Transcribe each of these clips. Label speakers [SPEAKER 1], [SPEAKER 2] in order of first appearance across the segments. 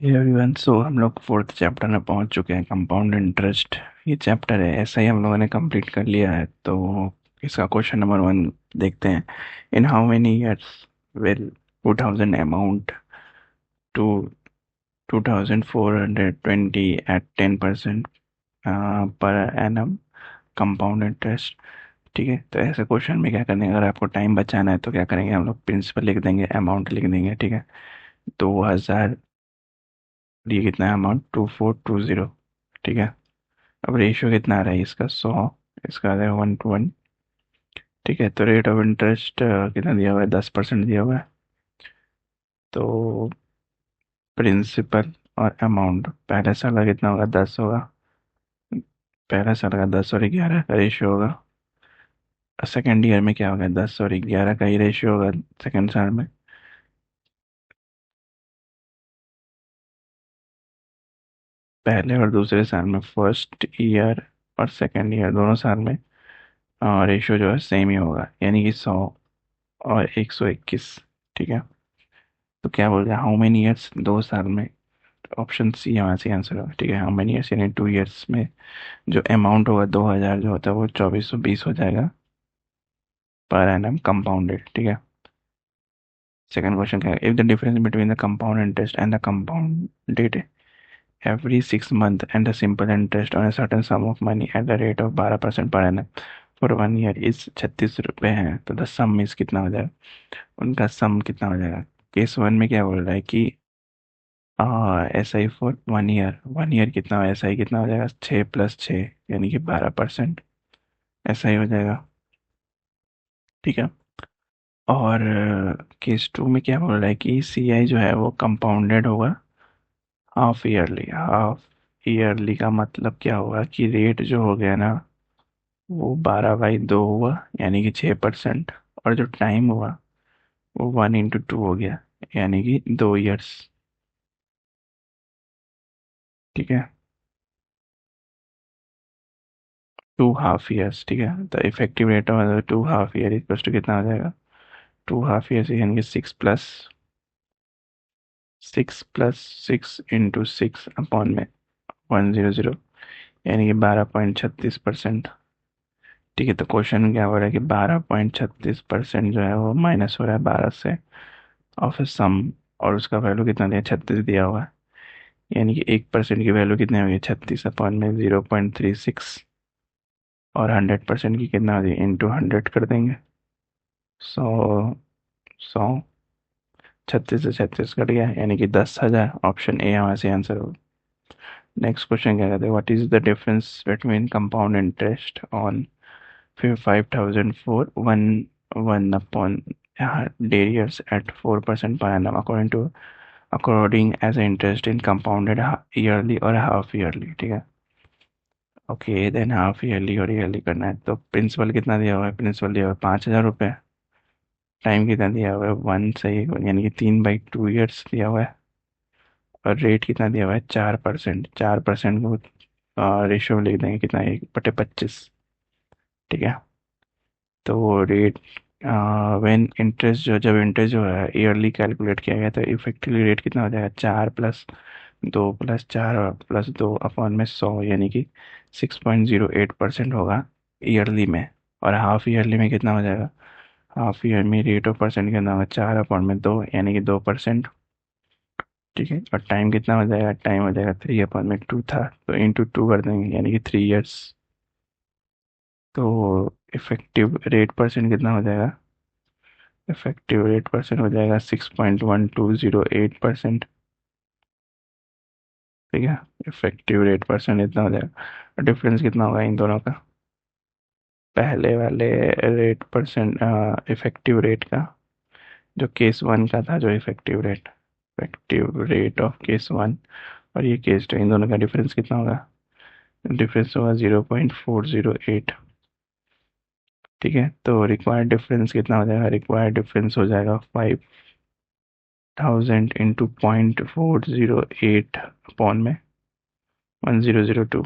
[SPEAKER 1] Everyone so हम लोग fourth chapter में पहुंच चुके हैं, कंपाउंड इंटरेस्ट। ये चैप्टर है ऐसा ही हम लोगों ने कंप्लीट कर लिया है। तो इसका क्वेश्चन नंबर 1 देखते हैं। In how many years will 2000 amount to 2420 at 10% per annum compound interest. ठीक है, तो ऐसे क्वेश्चन में क्या करेंगे, अगर आपको टाइम बचाना है तो क्या करेंगे, हम लोग प्रिंसिपल लिख देंगे, अमाउंट लिख देंगे। ठीक है, 2000, ये कितना है अमाउंट, 2420। ठीक है, अब रेशियो कितना आ रहा है इसका, 100, इसका आ रहा है 1:1। ठीक है, तो रेट ऑफ इंटरेस्ट कितना दिया हुआ है, 10% दिया हुआ है। तो प्रिंसिपल और अमाउंट, पहले साल का कितना होगा, 10 होगा। पहला साल का 10 और 11 का रेशियो होगा। सेकेंड ईयर में क्या होगा, 10 और 11 का ही रेशियो होगा सेकेंड साल में। पहले और दूसरे साल में, फर्स्ट ईयर और सेकेंड ईयर दोनों साल में रेशियो जो है सेम ही होगा, यानी कि 100 और 121। ठीक है, तो क्या बोल रहे हैं, हाउ मेनी ईयर्स, 2 साल में। ऑप्शन सी यहाँ से आंसर होगा। ठीक है, हाउ मेनी ईयर्स यानी 2 ईयर्स में जो अमाउंट होगा 2000 जो होता है वो 2420 हो जाएगा पर एनम कंपाउंडेड। ठीक है, सेकंड क्वेश्चन क्या है, if the difference between the compound interest and the compounded every 6 month and the simple interest on a certain sum of money at the rate of 12% per annum for 1 year is 36 रुपये हैं, तो the सम इस कितना हो जाएगा, उनका सम कितना हो जाएगा। केस 1 में क्या बोल रहा है कि S I for 1 year, 1 year कितना, एस आई कितना हो जाएगा, 6+6 यानी कि 12% ऐसा ही हो जाएगा। ठीक है, और केस 2 में क्या बोल रहा है कि सी आई जो है वो कंपाउंडेड होगा हाफ ईयरली। हाफ ईयरली का मतलब क्या होगा कि रेट जो हो गया ना वो 12/2 हुआ, यानी कि 6%। और जो टाइम हुआ वो 1 × 2 हो गया, यानी कि 2 ईयर्स। ठीक है, 2 हाफ ईयर्स। ठीक है, तो effective rate of 2 half year equal to कितना हो जाएगा, 2 हाफ ईयर्स यानी कि 6+6 × 6/100 यानी कि 12.36%। ठीक है, तो क्वेश्चन क्या हो रहा है कि 12.36% जो है वो माइनस हो रहा है 12 से, और फिर सम, और उसका वैल्यू कितना दिया, 36 दिया हुआ है। यानी कि 1% की वैल्यू कितनी होगी, 36 में 0.36, और 100% की कितना होगी, इंटू 100 कर देंगे। 100, 100, 36 से 36 कट गया, यानी कि 10,000। ऑप्शन ए हमारे से आंसर होगा। नेक्स्ट क्वेश्चन क्या कहते हैं, what is the difference between compound interest on 5,000 for 1 day years at 4% per annum according as interest in compounded yearly और हाफ ईयरली। ठीक है, ओके देन हाफ ईयरली और ईयरली करना है। तो प्रिंसिपल कितना दिया हुआ है, प्रिंसिपल दिया हुआ है 5,000 रुपये। टाइम कितना दिया हुआ है, 1 सही, यानी कि 3/2 ईयर्स दिया हुआ है। और रेट कितना दिया हुआ है, 4%। 4% को रेशियो लिख देंगे कितना, 1/25। ठीक है, तो रेट व्हेन इंटरेस्ट जो, जब इंटरेस्ट जो है ईयरली कैलकुलेट किया गया तो इफेक्टिवली रेट कितना हो जाएगा, 4+2+4+2/100 यानी कि 6.08% होगा ईयरली में। और हाफ ईयरली में कितना हो जाएगा, हाफ ईयर में रेट ऑफ परसेंट कितना होगा, 4/2 यानी कि 2%। ठीक है, और टाइम कितना हो जाएगा, टाइम हो जाएगा 3/2 था तो इंटू 2 कर देंगे, यानी कि 3 ईयर्स। तो इफेक्टिव रेट परसेंट कितना हो जाएगा, इफेक्टिव रेट परसेंट हो जाएगा 6.1208%। ठीक है, इफेक्टिव रेट परसेंट इतना हो जाएगा। डिफरेंस कितना होगा इन दोनों का, पहले वाले रेट परसेंट, इफेक्टिव रेट का, जो केस 1 का था, जो इफेक्टिव रेट ऑफ केस 1 और ये केस 2, इन दोनों का डिफरेंस कितना होगा, डिफरेंस होगा 0.408। ठीक है, तो रिक्वायर्ड डिफरेंस कितना हो जाएगा, रिक्वायर्ड डिफरेंस हो जाएगा 5,000 × 0.408 अपॉन में 1002।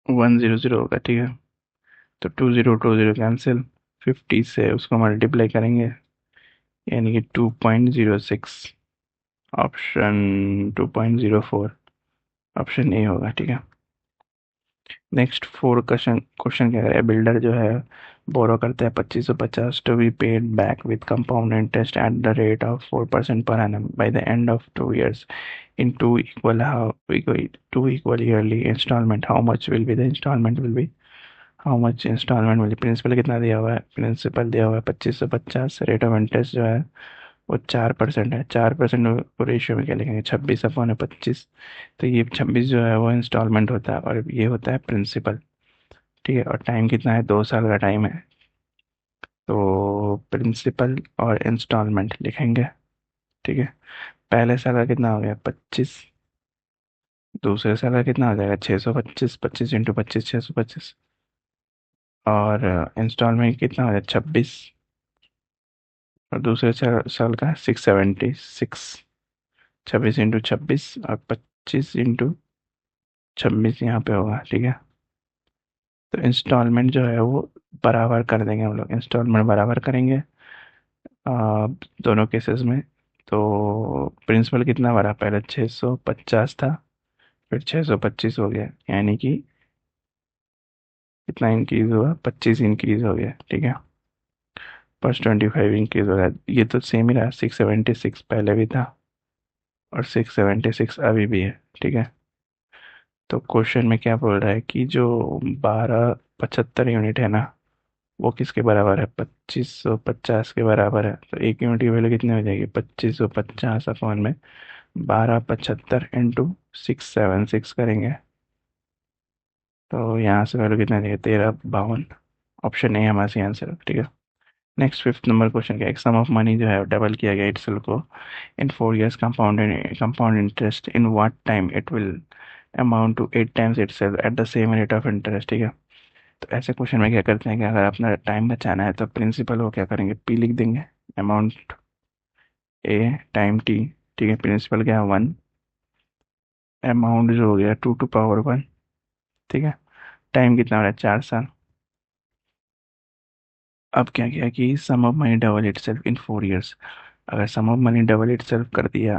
[SPEAKER 1] 100 होगा, ठीक है। तो 20 कैंसिल, 50 से उसको मल्टीप्लाई करेंगे, यानी कि 2.06। ऑप्शन 2.04, ऑप्शन ए होगा, ठीक है। नेक्स्ट फोर क्वेश्चन क्वेश्चन क्या है, बिल्डर जो है बोरो करता है 2550 to be paid back with compound interest at the rate of 4% per annum by the end of 2 years in two equal yearly installment. How much will be the installment will be? How much instalment मिली, principal कितना दिया हुआ है, principal दिया हुआ है 2550, rate of interest जो है वो 4% है, 4% को रेशियो में क्या लिखेंगे, 26/25। तो ये 26 जो है वो इंस्टॉलमेंट होता है और ये होता है प्रिंसिपल, ठीक है। और टाइम कितना है, 2 साल का टाइम है। तो प्रिंसिपल और इंस्टॉलमेंट लिखेंगे, ठीक है। पहले साल का कितना हो गया 25, दूसरे साल का कितना हो जाएगा 625, 25 × 25 625, और इंस्टॉलमेंट कितना हो जाएगा 26, और दूसरे साल का 676, 26 × 26 और 25 × 26 यहाँ पे होगा, ठीक है। तो इंस्टॉलमेंट जो है वो बराबर कर देंगे हम लोग, इंस्टॉलमेंट बराबर करेंगे दोनों केसेस में। तो प्रिंसिपल कितना भरा, पहले 650 था, फिर 625 हो गया, यानी कि कितना इंक्रीज हुआ, 25 इंक्रीज हो गया, ठीक है। फर्स्ट 25 इंक्रीज हो गया, ये तो सेम ही रहा, 676 पहले भी था और 676 अभी भी है, ठीक है। तो क्वेश्चन में क्या बोल रहा है कि जो 1275 यूनिट है ना, वो किसके बराबर है, 2550 के बराबर है। तो एक यूनिट की वैल्यू कितनी हो जाएगी, 2550 अपॉन में 1275 × 676 करेंगे, तो यहाँ से वैल्यू कितना देगा, 1352। ऑप्शन ए हमारा सही आंसर है, ठीक है। नेक्स्ट फिफ्थ नंबर क्वेश्चन क्या है, सम ऑफ मनी जो है डबल किया गया इटसेल्फ को in 4 years compound interest, in what time it will amount to 8 times itself at the same rate of interest, ठीक है। तो ऐसे क्वेश्चन में क्या करते हैं कि अगर अपना टाइम बचाना है तो प्रिंसिपल को क्या करेंगे, पी लिख देंगे, अमाउंट ए टाइम टी, ठीक है। प्रिंसिपल क्या है 1, अमाउंट जो हो गया 2 to power 1, ठीक है। टाइम कितना हो रहा है 4 साल। अब क्या किया कि sum of money double itself in 4 years, अगर sum of money double itself कर दिया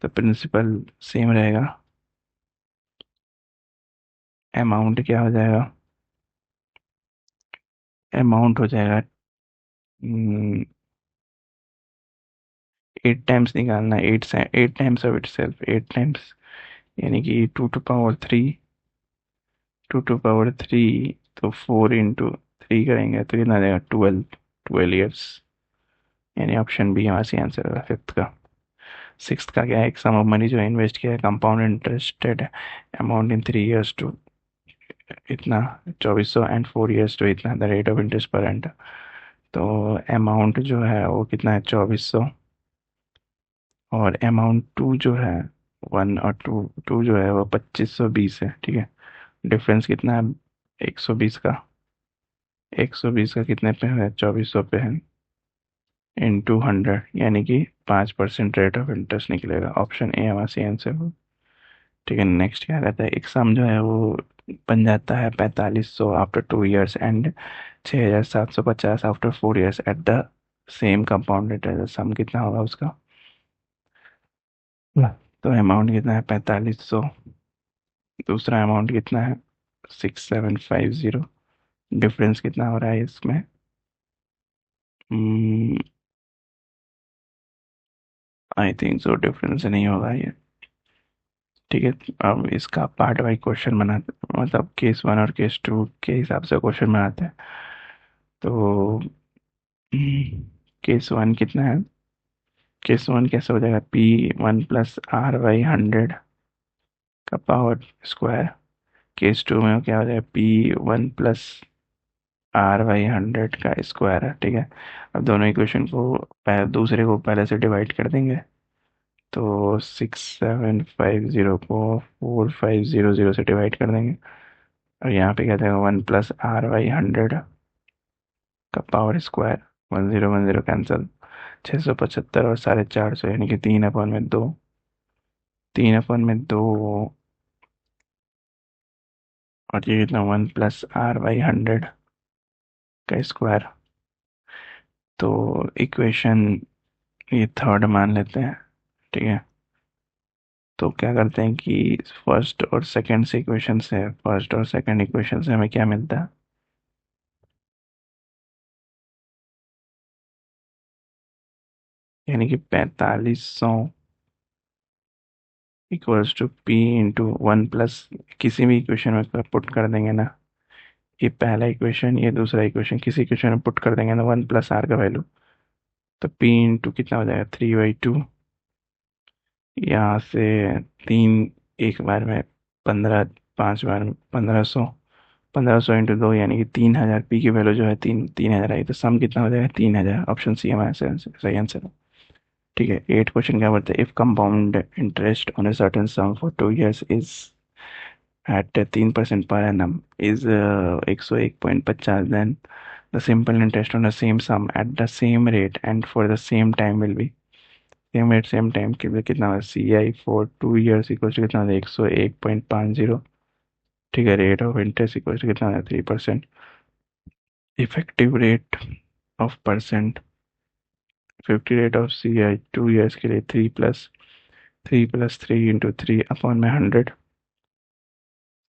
[SPEAKER 1] तो प्रिंसिपल सेम रहेगा, अमाउंट क्या हो जाएगा, अमाउंट हो जाएगा 8 टाइम्स निकालना, 8 times of it self, 8 times, यानी कि 2 to power 3, 2 to power 3, तो 4 × 3 करेंगे तो कितना आ जाएगा 12, 12 years, यानी ऑप्शन बी हमारा सही आंसर होगा फिफ्थ का। सिक्स्थ का क्या है, एक सम ऑफ मनी जो इन्वेस्ट किया है compound interested amount in 3 years to इतना 2400 एंड 4 years टू इतना द रेट ऑफ इंटरेस्ट पर एंड। तो अमाउंट जो है वो कितना है 2400, और अमाउंट टू जो है 1 और 2, टू जो है वो 2520 है, ठीक है। डिफरेंस कितना है 120 का, 120 का कितने पे है 2400 पे है, इंटू 100, यानी कि 5% रेट ऑफ इंटरेस्ट निकलेगा, ऑप्शन ए हमारा सही आंसर हो, ठीक है। नेक्स्ट क्या रहता है, एक सम जो है वो बन जाता है 4500 after 2 years and 6750 after 4 years at the same compound interest, sum कितना होगा उसका। हाँ। तो अमाउंट कितना है 4500, दूसरा अमाउंट कितना है 6750, डिफरेंस कितना हो रहा है इसमें, आई थिंक सो डिफरेंस नहीं होगा ये, ठीक है। अब इसका पार्ट वाइज क्वेश्चन बनाते, मतलब केस 1 और केस 2 के हिसाब से क्वेश्चन बनाते हैं। तो केस 1 कितना है, केस 1 कैसे हो जाएगा, P1 + R/100 का पावर स्क्वायर, केस 2 में क्या हो जाएगा P1 + R/100 का स्क्वायर है, ठीक है। अब दोनों इक्वेशन को दूसरे को पहले से डिवाइड कर देंगे, तो 6750 को 4500 से डिवाइड कर देंगे, और यहाँ पे क्या देगा 1 + R/100 का पावर स्क्वायर, 10 10 कैंसिल, 675 और 450, यानी कि 3/2, 3/2 और ये कितना 1 + r/100 का स्क्वायर। तो इक्वेशन ये थर्ड मान लेते हैं। ठीक है, तो क्या करते हैं कि फर्स्ट और सेकंड इक्वेशन से हमें क्या मिलता है, यानी कि 4500 इक्वल्स टू p × 1 प्लस, किसी भी इक्वेशन में पुट कर देंगे ना, ये पहला इक्वेशन ये दूसरा इक्वेशन, किसी इक्वेशन में पुट कर देंगे ना 1 + r का वैल्यू, तो p इंटू कितना हो जाएगा 3/2। यहाँ से तीन, एक बार में 15, 5 बार में 1500, 1500 × 2 यानी कि 3000, पी की वैल्यू जो है 3000 आई, तो सम कितना हो जाएगा 3000। ऑप्शन सी हमारा सही आंसर है। ठीक है, 8 क्वेश्चन क्या बोलते हैं, if compound interest on a certain sum for 2 years is at 3% per annum is 101.50, then the simple interest on the same sum at the same rate and for the same time will be, same rate same time के लिए कितना होगा, CI for 2 years equal to कितना होगा 101.50। ठीक है, rate of interest equal to कितना होगा 3%। Effective rate of percent, 50 rate of CI 2 years के लिए 3 + 3 × 3 / 100,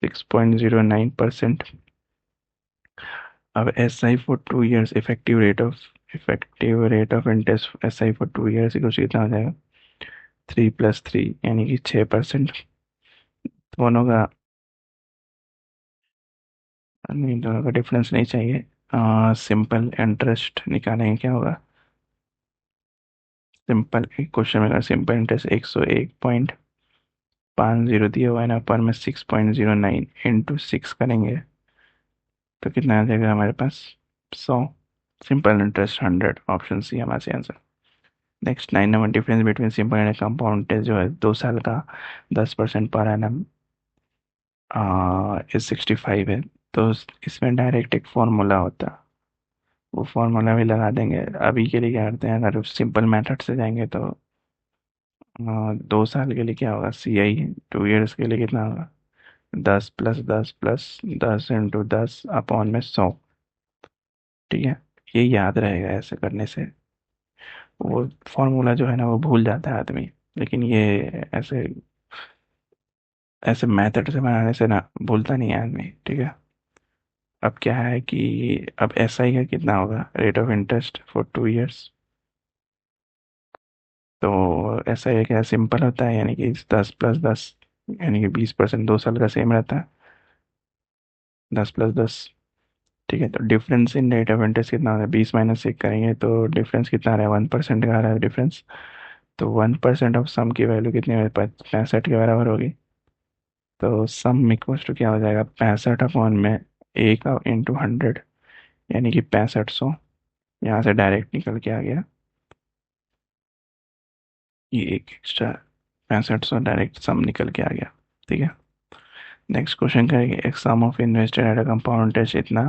[SPEAKER 1] 6.09%। अब SI for 2 years, effective rate of interest SI for 2 years equal to कितना हो जाएगा 3 + 3 यानी कि 6%। दोनों का नहीं, दोनों का डिफरेंस नहीं चाहिए, सिंपल इंटरेस्ट निकालेंगे क्या होगा। सिंपल क्वेश्चन में अगर सिंपल इंटरेस्ट 101.50 दिया हुआ है ना, पर में 6.09 इंटू 6 करेंगे तो कितना आ जाएगा हमारे पास 100। सिंपल इंटरेस्ट 100, ऑप्शन सी हमारा सही answer. Next 9 number, difference between simple and compound interest जो है 2 साल का 10% पर एनम इज 65 है। तो इसमें डायरेक्ट एक फॉर्मूला होता है, वो फॉर्मूला भी लगा देंगे। अभी के लिए क्या करते हैं, अगर सिंपल मेथड से जाएंगे तो 2 साल के लिए क्या होगा, CI 2 years के लिए कितना होगा 10 + 10 + 10 × 10 अपॉन में 100। ठीक है, ये याद रहेगा ऐसे करने से। वो फॉर्मूला जो है ना वो भूल जाता है आदमी, लेकिन ये ऐसे ऐसे मेथड से बनाने से ना भूलता नहीं है आदमी। ठीक है, अब क्या है कि अब SI का कितना होगा, rate of interest for 2 years। तो SI क्या सिंपल होता है, यानी कि 10 + 10, यानी कि 20%, 2 साल का सेम रहता है 10 + 10। ठीक है, तो difference in rate of interest कितना होगा, 20 - 1 करेंगे तो डिफरेंस कितना आ रहा है 1% का आ रहा है डिफरेंस। तो 1% ऑफ सम की वैल्यू कितनी होगी, 65 के बराबर होगी। तो सम इक्वल्स टू क्या हो जाएगा 65/100, यानी कि 6500। यहाँ से डायरेक्ट निकल के आ गया ये एक एक्स्ट्रा 6500, डायरेक्ट सम निकल के आ गया। ठीक है, नेक्स्ट क्वेश्चन करेंगे, एक sum of invested at a compound interest इतना,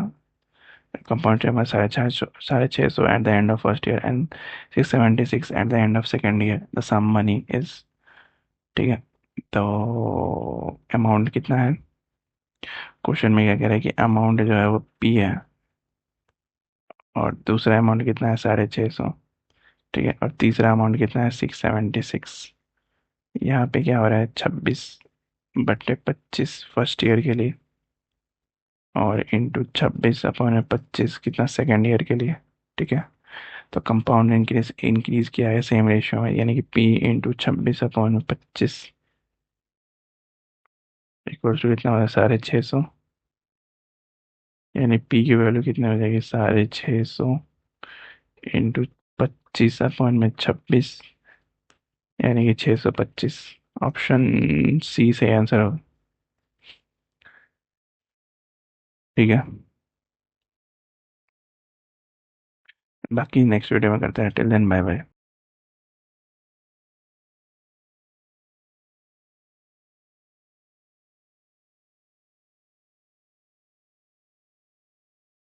[SPEAKER 1] कंपाउंड इंटरेस्ट में 650 at the end of first year and 676 at the end of second year, the sum money is. ठीक है, तो अमाउंट कितना है, क्वेश्चन में क्या कह रहा है कि अमाउंट जो है वो P है, और दूसरा अमाउंट कितना है 650। ठीक है, और तीसरा अमाउंट कितना है 676। यहाँ पे क्या हो रहा है 26/25 फर्स्ट ईयर के लिए, और इंटू 26/25 कितना सेकेंड ईयर के लिए। ठीक है, तो कंपाउंड इंक्रीज इंक्रीज किया है सेम रेशियो में, यानी कि P × 26/25 इक्वल टू कितना हो रहा है 650, यानी P की वैल्यू कितनी हो जाएगी 650 इंटू 25/26, यानी कि 625। ऑप्शन सी से आंसर होगा। ठीक है, बाकी नेक्स्ट वीडियो में करते हैं, टिल देन बाय बाय।